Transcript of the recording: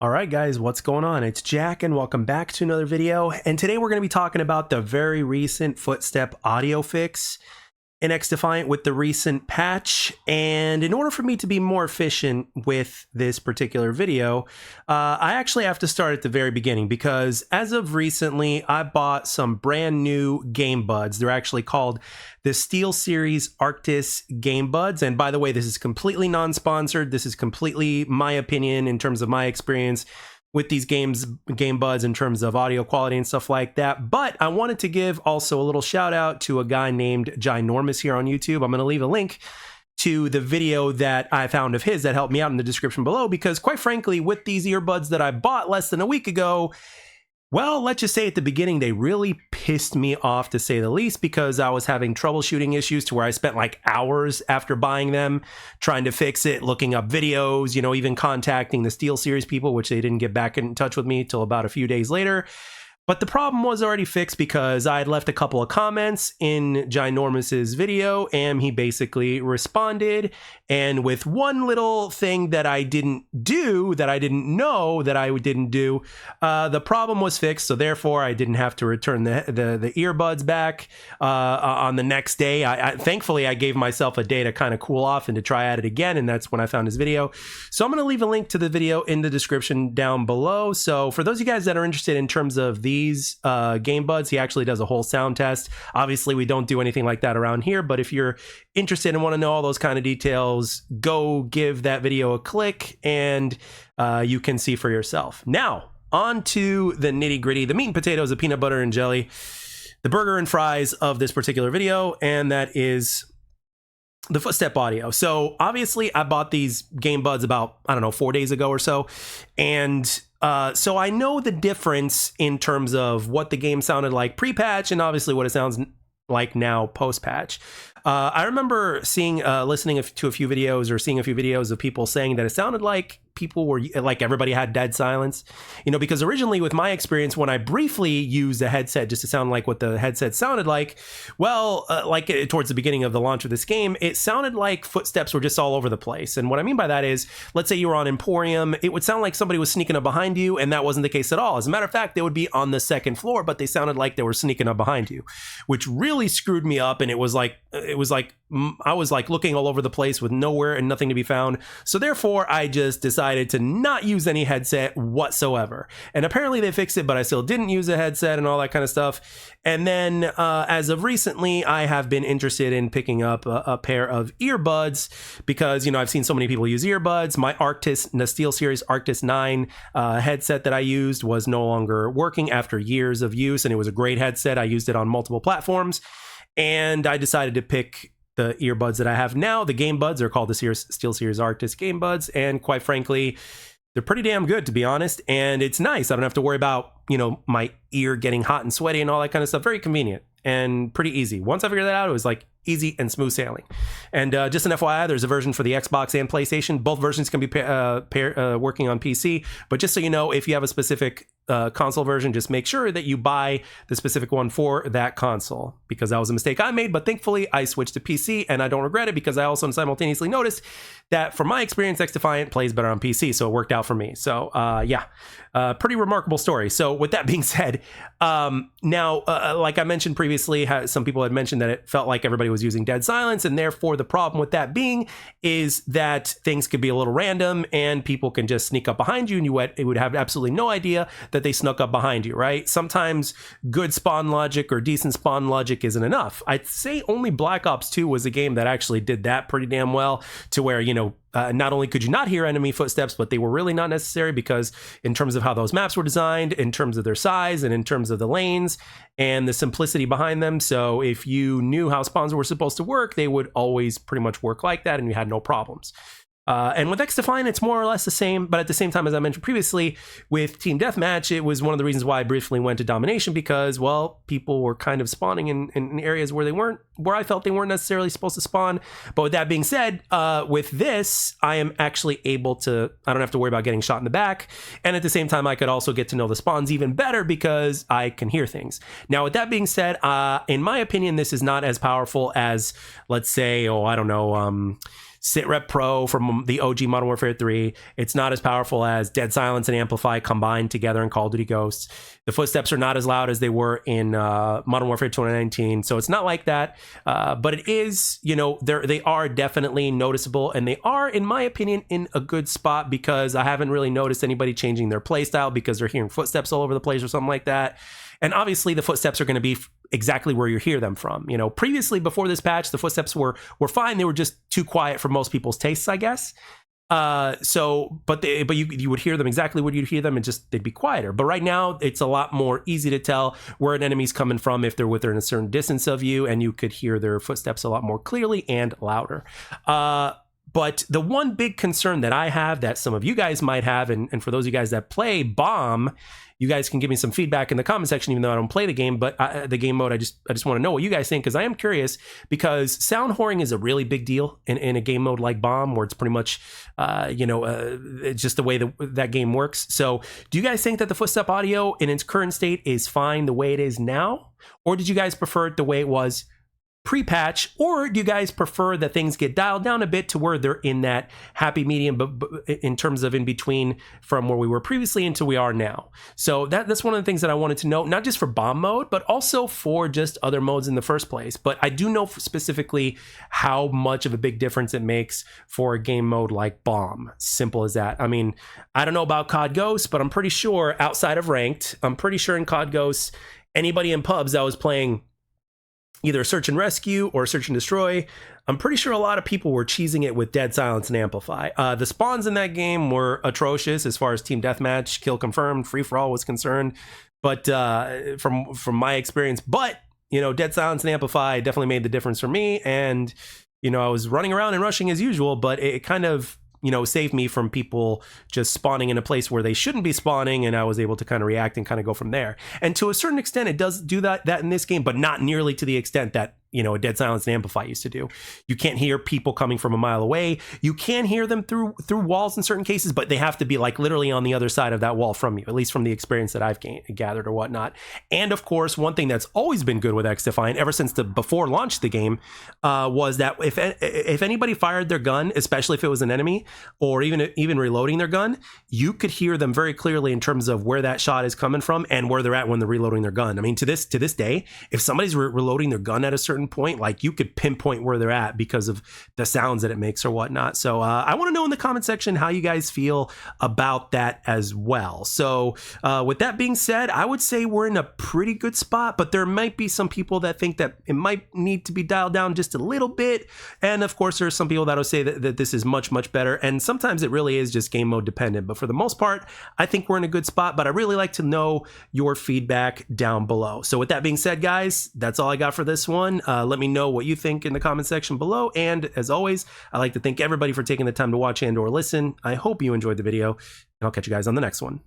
All right, guys, what's going on? It's Jack, and welcome back to another video. And today we're going to be talking about the very recent footstep audio fix in XDefiant with the recent patch. And in order for me to be more efficient with this particular video, I actually have to start at the very beginning because as of recently, I bought some brand new game buds. They're actually called the SteelSeries Arctis game buds. And by the way, this is completely non-sponsored. This is completely my opinion in terms of my experience with these game buds in terms of audio quality and stuff like that. But I wanted to give also a little shout out to a guy named Ginormous here on YouTube. I'm going to leave a link to the video that I found of his that helped me out in the description below, because quite frankly, with these earbuds that I bought less than a week ago, well, let's just say at the beginning, they really pissed me off, to say the least, because I was having troubleshooting issues to where I spent like hours after buying them trying to fix it, looking up videos, even contacting the SteelSeries people, which they didn't get back in touch with me till about a few days later. But the problem was already fixed because I had left a couple of comments in Ginormous's video, and he basically responded. And with one little thing that I didn't do, that I didn't know that I didn't do, the problem was fixed. So therefore, I didn't have to return the earbuds back on the next day. Thankfully, I gave myself a day to kind of cool off and to try at it again. And that's when I found his video. So I'm going to leave a link to the video in the description down below. So for those of you guys that are interested in terms of these game buds, he actually does a whole sound test. Obviously, we don't do anything like that around here, but if you're interested and want to know all those kind of details, go give that video a click and you can see for yourself. Now, on to the nitty gritty, the meat and potatoes, the peanut butter and jelly, the burger and fries of this particular video, and that is the footstep audio. So obviously I bought these game buds about, 4 days ago or so. And so I know the difference in terms of what the game sounded like pre-patch and obviously what it sounds like now post-patch. I remember listening to a few videos or seeing a few videos of people saying that it sounded like people were like everybody had dead silence, because originally with my experience, when I briefly used a headset just to sound like what the headset sounded like, towards the beginning of the launch of this game, it sounded like footsteps were just all over the place. And what I mean by that is, let's say you were on Emporium, it would sound like somebody was sneaking up behind you, and that wasn't the case at all. As a matter of fact, they would be on the second floor, but they sounded like they were sneaking up behind you, which really screwed me up. And I was like looking all over the place with nowhere and nothing to be found. So therefore, I just decided to not use any headset whatsoever. And apparently they fixed it, but I still didn't use a headset and all that kind of stuff. And then as of recently, I have been interested in picking up a pair of earbuds because, I've seen so many people use earbuds. My SteelSeries Arctis 9 headset that I used was no longer working after years of use, and it was a great headset. I used it on multiple platforms, and I decided to pick the earbuds that I have now. The game buds are called the SteelSeries Arctis game buds, and quite frankly, they're pretty damn good, to be honest. And it's nice. I don't have to worry about, my ear getting hot and sweaty and all that kind of stuff. Very convenient and pretty easy. Once I figured that out, it was like easy and smooth sailing. And just an FYI, there's a version for the Xbox and PlayStation. Both versions can be working on PC. But just so you know, if you have a specific console version, just make sure that you buy the specific one for that console, because that was a mistake I made. But thankfully, I switched to PC, and I don't regret it, because I also simultaneously noticed that from my experience, XDefiant plays better on PC, so it worked out for me. So pretty remarkable story. So with that being said, now, like I mentioned previously, some people had mentioned that it felt like everybody was using dead silence, and therefore the problem with that being is that things could be a little random and people can just sneak up behind you, and you would have absolutely no idea that they snuck up behind you, right? Sometimes good spawn logic or decent spawn logic isn't enough. I'd say only Black Ops 2 was a game that actually did that pretty damn well, to where, not only could you not hear enemy footsteps, but they were really not necessary, because in terms of how those maps were designed, in terms of their size, and in terms of the lanes and the simplicity behind them. So if you knew how spawns were supposed to work, they would always pretty much work like that, and you had no problems. And with XDefiant, it's more or less the same, but at the same time, as I mentioned previously, with Team Deathmatch, it was one of the reasons why I briefly went to Domination, because, well, people were kind of spawning in areas where I felt they weren't necessarily supposed to spawn. But with that being said, with this, I am actually able to, I don't have to worry about getting shot in the back. And at the same time, I could also get to know the spawns even better because I can hear things. Now, with that being said, in my opinion, this is not as powerful as, let's say, Sitrep Pro from the OG Modern Warfare 3. It's not as powerful as Dead Silence and Amplify combined together in Call of Duty Ghosts. The footsteps are not as loud as they were in Modern Warfare 2019, so it's not like that. But it is, you know, they are definitely noticeable, and they are, in my opinion, in a good spot because I haven't really noticed anybody changing their playstyle because they're hearing footsteps all over the place or something like that. And obviously, the footsteps are going to be exactly where you hear them from. You know, previously, before this patch, the footsteps were fine. They were just too quiet for most people's tastes, I guess. But you would hear them exactly where you'd hear them, and just they'd be quieter. But right now, it's a lot more easy to tell where an enemy's coming from if they're within a certain distance of you, and you could hear their footsteps a lot more clearly and louder. But the one big concern that I have, that some of you guys might have, and for those of you guys that play Bomb, you guys can give me some feedback in the comment section, even though I don't play the game, but the game mode, I just want to know what you guys think, because I am curious, because sound whoring is a really big deal in a game mode like Bomb, where it's pretty much, it's just the way that game works. So do you guys think that the footstep audio in its current state is fine the way it is now? Or did you guys prefer it the way it was pre-patch, or do you guys prefer that things get dialed down a bit to where they're in that happy medium, but in terms of in between from where we were previously into we are now? So that's one of the things that I wanted to know, not just for Bomb mode, but also for just other modes in the first place. But I do know specifically how much of a big difference it makes for a game mode like Bomb. Simple as that. I mean, I don't know about COD Ghosts, but I'm pretty sure outside of ranked, I'm pretty sure in COD Ghosts, anybody in pubs that was playing either Search and Rescue or Search and Destroy, I'm pretty sure a lot of people were cheesing it with Dead Silence and Amplify. The spawns in that game were atrocious as far as team deathmatch, kill confirmed, free for all was concerned. But from my experience, but you know, Dead Silence and Amplify definitely made the difference for me. And you know, I was running around and rushing as usual, but it kind of, you know, saved me from people just spawning in a place where they shouldn't be spawning, and I was able to kind of react and kind of go from there. And to a certain extent, it does do that in this game, but not nearly to the extent that, you know, a Dead Silence and Amplify used to do. You can't hear people coming from a mile away. You can hear them through walls in certain cases, but they have to be like literally on the other side of that wall from you, at least from the experience that I've gathered or whatnot. And of course, one thing that's always been good with XDefiant ever since before launch the game was that if anybody fired their gun, especially if it was an enemy, or even reloading their gun, you could hear them very clearly in terms of where that shot is coming from and where they're at when they're reloading their gun. I mean, to this day, if somebody's reloading their gun at a certain point, like you could pinpoint where they're at because of the sounds that it makes or whatnot. So I want to know in the comment section how you guys feel about that as well. So with that being said, I would say we're in a pretty good spot, but there might be some people that think that it might need to be dialed down just a little bit. And of course, there's some people that will say that this is much, much better. And sometimes it really is just game mode dependent. But for the most part, I think we're in a good spot, but I really like to know your feedback down below. So with that being said, guys, that's all I got for this one. Let me know what you think in the comment section below. And as always, I'd like to thank everybody for taking the time to watch and or listen. I hope you enjoyed the video, and I'll catch you guys on the next one.